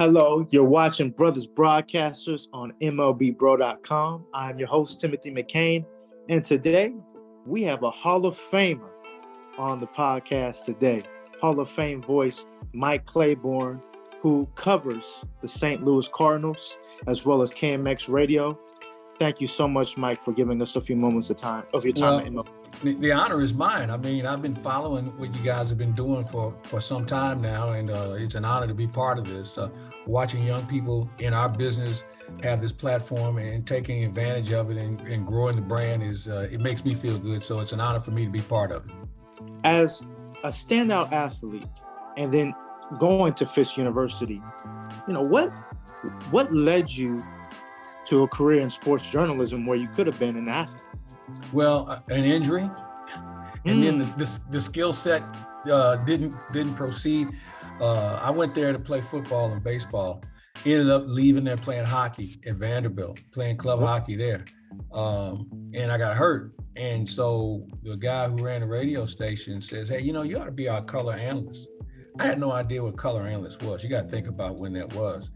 Hello, you're watching Brothers Broadcasters on MLBBro.com. I'm your host, Timothy McKain, and today we have a Hall of Famer on the podcast today. Hall of Fame voice, Mike Claiborne, who covers the St. Louis Cardinals as well as KMOX Radio. Thank you so much, Mike, for giving us a few moments of your time at MLB. The honor is mine. I mean, I've been following what you guys have been doing for some time now, and it's an honor to be part of this. Watching young people in our business have this platform and taking advantage of it and growing the brand it makes me feel good. So it's an honor for me to be part of it. As a standout athlete, and then going to Fisk University, what led you to a career in sports journalism where you could have been an athlete? Well, an injury, and then the skill set didn't proceed. I went there to play football and baseball. Ended up leaving there playing hockey at Vanderbilt, playing club hockey there, and I got hurt. And so the guy who ran the radio station says, "Hey, you ought to be our color analyst." I had no idea what color analyst was. You got to think about when that was.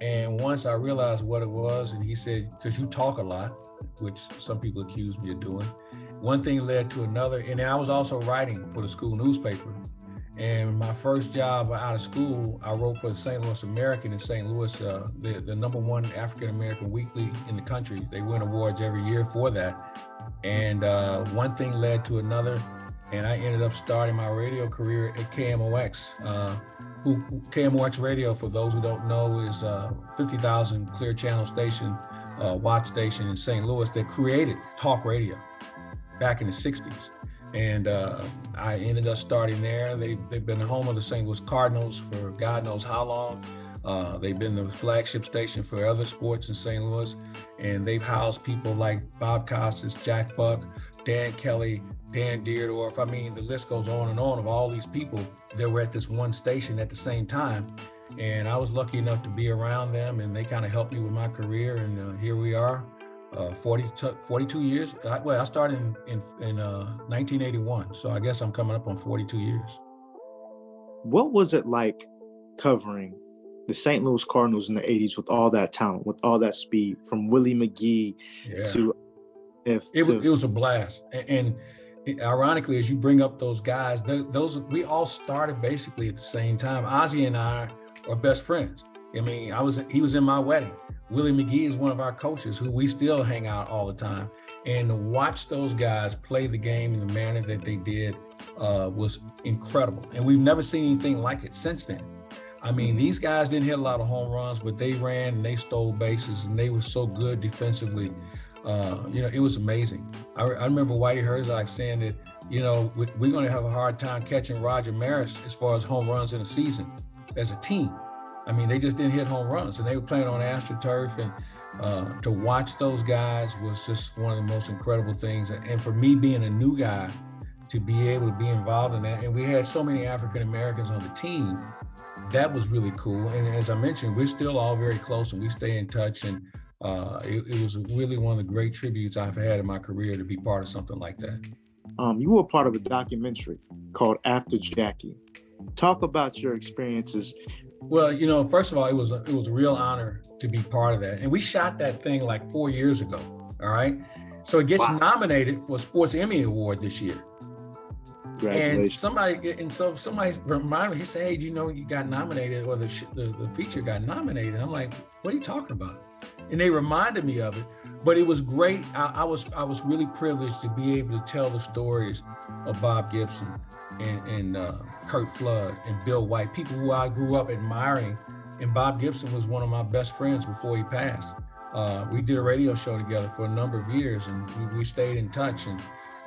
And once I realized what it was, and he said, because you talk a lot, which some people accuse me of doing, one thing led to another. And then I was also writing for the school newspaper. And my first job out of school, I wrote for the St. Louis American in St. Louis, the number one African-American weekly in the country. They win awards every year for that. And one thing led to another. And I ended up starting my radio career at KMOX. KMOX Radio, for those who don't know, is a 50,000 clear channel station, watt station in St. Louis that created talk radio back in the 60s. And I ended up starting there. They've been the home of the St. Louis Cardinals for God knows how long. They've been the flagship station for other sports in St. Louis. And they've housed people like Bob Costas, Jack Buck, Dan Kelly, Dan Deerdorf. I mean, the list goes on and on of all these people that were at this one station at the same time. And I was lucky enough to be around them, and they kind of helped me with my career. And here we are, 42 years. I started in 1981. So I guess I'm coming up on 42 years. What was it like covering the St. Louis Cardinals in the 80s with all that talent, with all that speed, from Willie McGee to... It was a blast. And ironically, as you bring up those guys, we all started basically at the same time. Ozzie and I are best friends. I mean, he was in my wedding. Willie McGee is one of our coaches who we still hang out all the time. And to watch those guys play the game in the manner that they did was incredible. And we've never seen anything like it since then. I mean, these guys didn't hit a lot of home runs, but they ran and they stole bases, and they were so good defensively. It was amazing. I remember Whitey Herzog saying that, we're going to have a hard time catching Roger Maris as far as home runs in a season as a team. I mean, they just didn't hit home runs, and they were playing on AstroTurf, and to watch those guys was just one of the most incredible things. And for me, being a new guy, to be able to be involved in that, and we had so many African Americans on the team, that was really cool. And as I mentioned, we're still all very close, and we stay in touch. And it was really one of the great tributes I've had in my career to be part of something like that. You were part of a documentary called After Jackie. Talk about your experiences. Well, first of all, it was a real honor to be part of that. And we shot that thing like 4 years ago. All right. So it gets nominated for a Sports Emmy Award this year. And somebody reminded me, he said, "Hey, you got nominated, or the feature got nominated." I'm like, "What are you talking about?" And they reminded me of it. But it was great. I was really privileged to be able to tell the stories of Bob Gibson and Curt Flood and Bill White, people who I grew up admiring. And Bob Gibson was one of my best friends before he passed. We did a radio show together for a number of years, and we stayed in touch.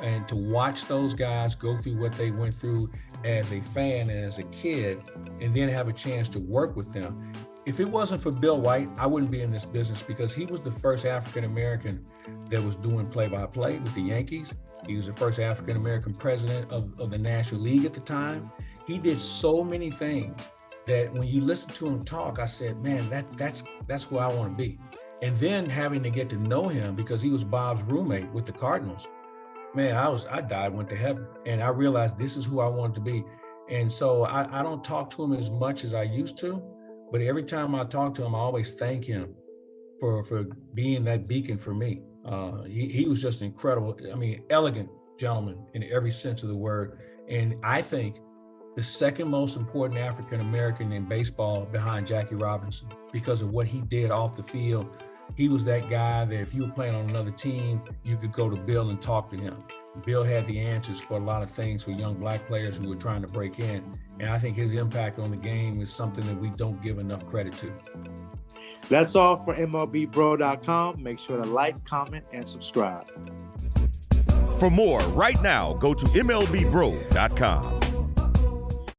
And to watch those guys go through what they went through as a fan and as a kid, and then have a chance to work with them. If it wasn't for Bill White, I wouldn't be in this business, because he was the first African-American that was doing play-by-play with the Yankees. He was the first African-American president of the National League at the time. He did so many things that when you listen to him talk, I said, man, that's where I want to be. And then having to get to know him, because he was Bob's roommate with the Cardinals, man, I died, went to heaven. And I realized this is who I wanted to be. And so I don't talk to him as much as I used to, But every time I talk to him, I always thank him for being that beacon for me. He was just incredible. I mean, elegant gentleman in every sense of the word. And I think the second most important African-American in baseball behind Jackie Robinson, because of what he did off the field. He was that guy that if you were playing on another team, you could go to Bill and talk to him. Bill had the answers for a lot of things for young Black players who were trying to break in. And I think his impact on the game is something that we don't give enough credit to. That's all for MLBBro.com. Make sure to like, comment, and subscribe. For more right now, go to MLBBro.com.